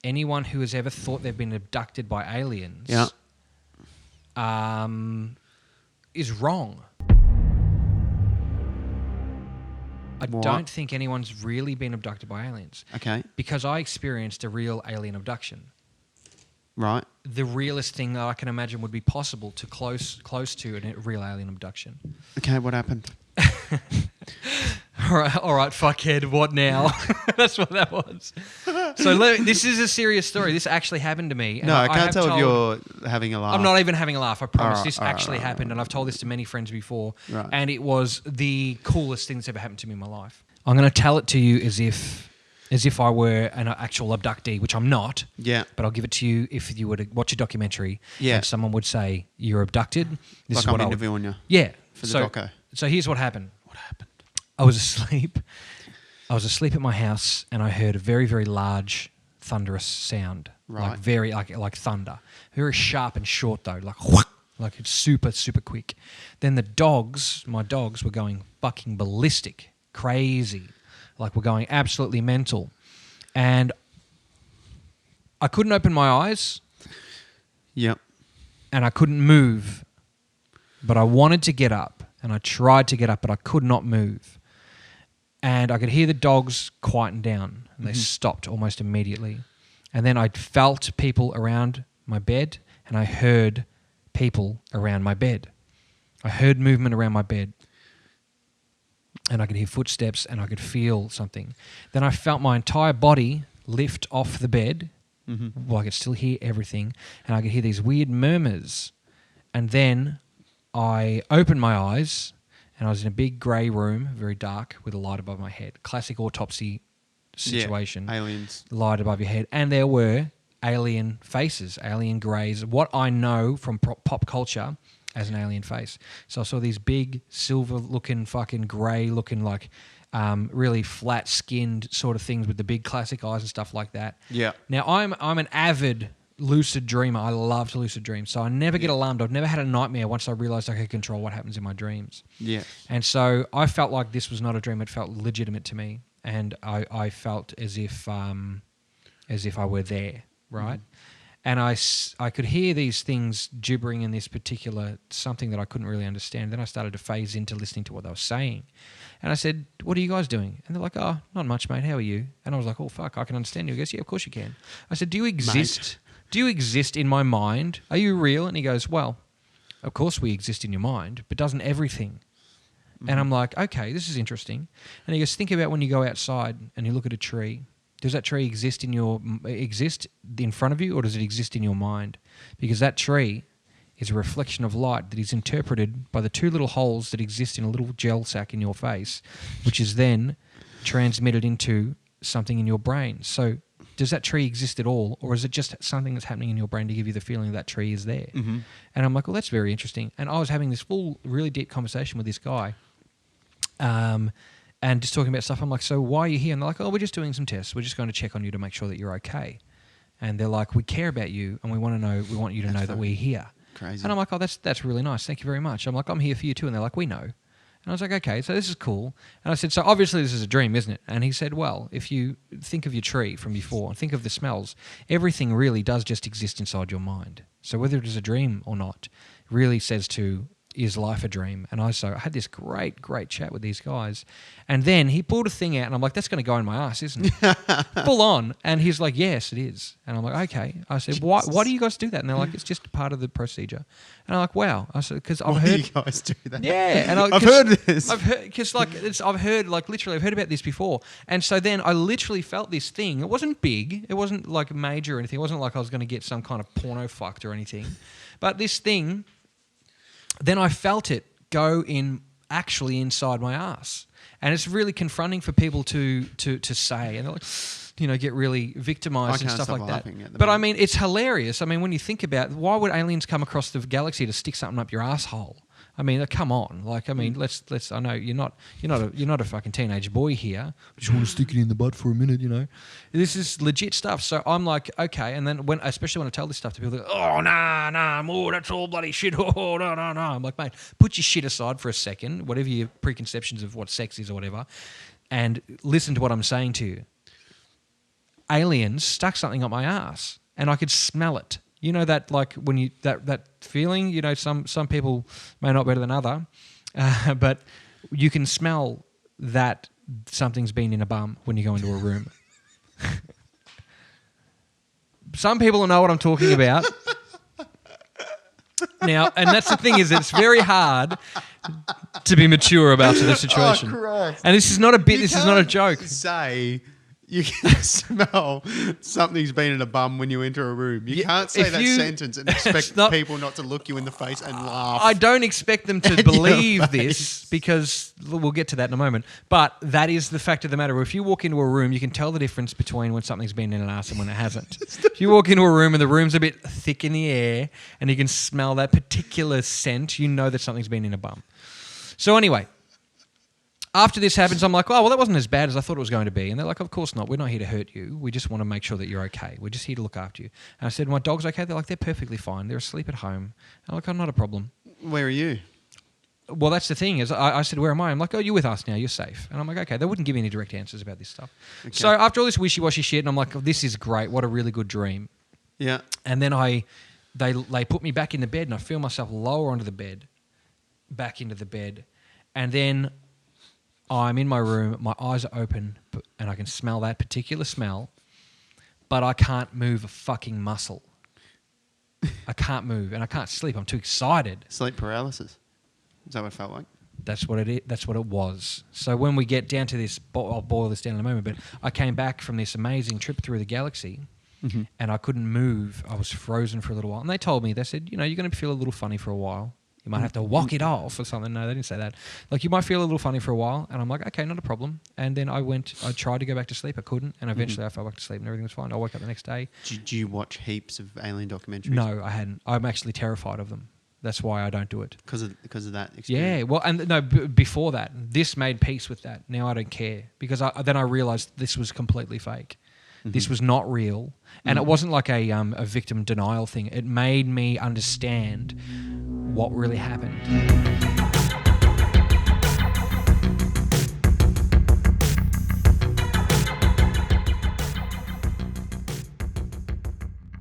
anyone who has ever thought they've been abducted by aliens is wrong. I don't think anyone's really been abducted by aliens. Okay. Because I experienced a real alien abduction. Right. The realest thing that I can imagine would be possible to close to a real alien abduction. Okay, what happened? All right, fuckhead, what now? That's what that was. So this is a serious story. This actually happened to me. And I can't tell if you're having a laugh. I'm not even having a laugh, I promise. All right, this actually happened, and I've told this to many friends before, and it was the coolest thing that's ever happened to me in my life. I'm going to tell it to you as if I were an actual abductee, which I'm not. Yeah. But I'll give it to you if you were to watch a documentary and someone would say, you're abducted. This like is what I'm interviewing you. Yeah. For the doco. So here's what happened. What happened? I was asleep. At my house, and I heard a very, very large, thunderous sound. Right. Like very, like thunder. Very sharp and short though, like whack, like it's super, super quick. Then my dogs were going fucking ballistic, crazy, like we're going absolutely mental, and I couldn't open my eyes. Yep. And I couldn't move, but I wanted to get up, and I tried to get up, but I could not move. And I could hear the dogs quieten down, and they stopped almost immediately. And then I felt people around my bed, and I heard people around my bed. I heard movement around my bed, and I could hear footsteps, and I could feel something. Then I felt my entire body lift off the bed, while I could still hear everything, and I could hear these weird murmurs. And then I opened my eyes, and I was in a big grey room, very dark, with a light above my head. Classic autopsy situation. Yeah, aliens. Light above your head. And there were alien faces, alien greys, what I know from pop culture as an alien face. So I saw these big, silver-looking, fucking grey-looking, like really flat-skinned sort of things with the big classic eyes and stuff like that. Yeah. Now, I'm an avid lucid dreamer. I love to lucid dream. So I never get alarmed. I've never had a nightmare once I realised I could control what happens in my dreams. Yeah. And so I felt like this was not a dream. It felt legitimate to me. And I felt as if I were there, right? And I could hear these things gibbering in this particular something that I couldn't really understand. Then I started to phase into listening to what they were saying. And I said, what are you guys doing? And they're like, oh, not much, mate. How are you? And I was like, oh, fuck, I can understand you. He goes, yeah, of course you can. I said, do you exist? Mate. Do you exist in my mind? Are you real? And he goes, well, of course we exist in your mind, but doesn't everything? And I'm like, okay, this is interesting. And he goes, think about when you go outside and you look at a tree. Does that tree exist in front of you, or does it exist in your mind? Because that tree is a reflection of light that is interpreted by the two little holes that exist in a little gel sac in your face, which is then transmitted into something in your brain. So does that tree exist at all, or is it just something that's happening in your brain to give you the feeling that tree is there? And I'm like, well, that's very interesting. And I was having this full, really deep conversation with this guy, and just talking about stuff. I'm like, so why are you here? And they're like, oh, we're just doing some tests. We're just going to check on you to make sure that you're okay. And they're like, we care about you, and we want you to know that we're here. Crazy. And I'm like, oh, that's really nice. Thank you very much. I'm like, I'm here for you too. And they're like, we know. And I was like, okay, so this is cool. And I said, so obviously this is a dream, isn't it? And he said, well, if you think of your tree from before and think of the smells, everything really does just exist inside your mind. So whether it is a dream or not really says to, is life a dream? And I had this great, great chat with these guys. And then he pulled a thing out, and I'm like, that's going to go in my ass, isn't it? Full on. And he's like, yes, it is. And I'm like, okay. I said, why do you guys do that? And they're like, it's just part of the procedure. And I'm like, wow. I said, because I've heard... Why do you guys do that? Yeah. And I've heard this. I've heard about this before. And so then I literally felt this thing. It wasn't big. It wasn't like major or anything. It wasn't like I was going to get some kind of porno fucked or anything. But this thing... Then I felt it go actually inside my ass. And it's really confronting for people to say. And they're like, get really victimized and stuff like that. But I mean, it's hilarious. I mean, when you think about why would aliens come across the galaxy to stick something up your asshole? I mean, come on. Like, I mean, let's. I know you're not a fucking teenage boy here. I just want to stick it in the butt for a minute, This is legit stuff. So I'm like, okay. And then especially when I tell this stuff to people, they're like, oh nah, that's all bloody shit. Oh no. I'm like, mate, put your shit aside for a second, whatever your preconceptions of what sex is or whatever, and listen to what I'm saying to you. aliens stuck something up my ass, and I could smell it. You know that, like, when you that feeling. You know, some people may not better than other, but you can smell that something's been in a bum when you go into a room. Some people will know what I'm talking about. Now, and that's the thing, is it's very hard to be mature about the situation. Oh, Christ. And this is not a bit. This is not a can't joke. Say you can smell something's been in a bum when you enter a room. You can't say that sentence and expect people not to look you in the face and laugh. I don't expect them to believe this, because we'll get to that in a moment. But that is the fact of the matter. If you walk into a room, you can tell the difference between when something's been in an ass and when it hasn't. If you walk into a room and the room's a bit thick in the air and you can smell that particular scent, you know that something's been in a bum. So anyway, after this happens, I'm like, oh, well, that wasn't as bad as I thought it was going to be. And they're like, of course not. We're not here to hurt you. We just want to make sure that you're okay. We're just here to look after you. And I said, my dog's okay? They're like, they're perfectly fine. They're asleep at home. And I'm like, oh, not a problem. Where are you? Well, that's the thing, is I said, where am I? I'm like, oh, you're with us now. You're safe. And I'm like, okay. They wouldn't give me any direct answers about this stuff. Okay. So after all this wishy-washy shit, and I'm like, oh, this is great. What a really good dream. Yeah. And then they put me back in the bed, and I feel myself lower onto the bed, back into the bed. And then I'm in my room, my eyes are open, and I can smell that particular smell, but I can't move a fucking muscle. I can't move, and I can't sleep. I'm too excited. Sleep paralysis. Is that what it felt like? That's what it is. That's what it was. So when we get down to this, I'll boil this down in a moment, but I came back from this amazing trip through the galaxy, and I couldn't move. I was frozen for a little while. And they told me, they said, you know, you're going to feel a little funny for a while. You might have to walk it off or something. No, they didn't say that. Like, you might feel a little funny for a while. And I'm like, okay, not a problem. And then I tried to go back to sleep. I couldn't. And eventually I fell back to sleep and everything was fine. I woke up the next day. Did you watch heaps of alien documentaries? No, I hadn't. I'm actually terrified of them. That's why I don't do it. Because of that experience? Yeah. Well, and no, before that, this made peace with that. Now I don't care. Because then I realised this was completely fake. This was not real. And it wasn't like a victim denial thing. It made me understand what really happened.